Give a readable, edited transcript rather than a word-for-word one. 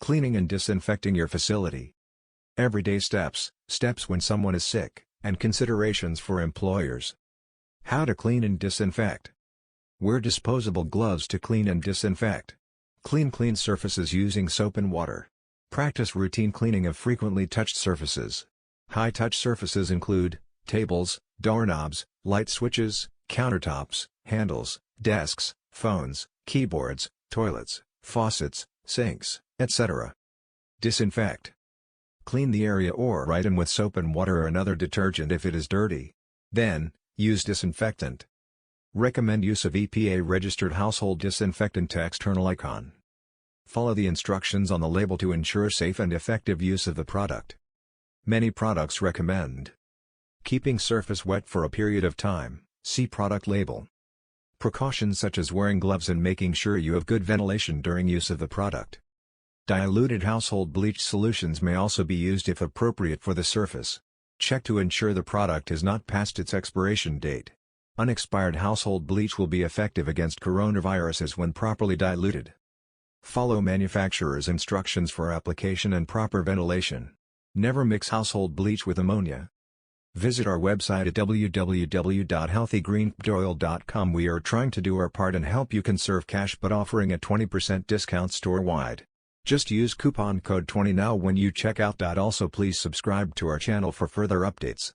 Cleaning and disinfecting your facility. Everyday steps when someone is sick, and considerations for employers. How to clean and disinfect. Wear disposable gloves to clean and disinfect. Clean surfaces using soap and water. Practice routine cleaning of frequently touched surfaces. High-touch surfaces include tables, doorknobs, light switches, countertops, handles, desks, phones, keyboards, toilets, faucets, sinks, etc. Disinfect. Clean the area or item with soap and water or another detergent if it is dirty. Then, use disinfectant. Recommend use of EPA-registered household disinfectant external icon. Follow the instructions on the label to ensure safe and effective use of the product. Many products recommend keeping surface wet for a period of time, see product label. Precautions such as wearing gloves and making sure you have good ventilation during use of the product. Diluted household bleach solutions may also be used if appropriate for the surface. Check to ensure the product is not past its expiration date. Unexpired household bleach will be effective against coronaviruses when properly diluted. Follow manufacturer's instructions for application and proper ventilation. Never mix household bleach with ammonia. Visit our website at www.healthygreenoil.com. We are trying to do our part and help you conserve cash but offering a 20% discount store-wide. Just use coupon code 20 now when you check out. Also please subscribe to our channel for further updates.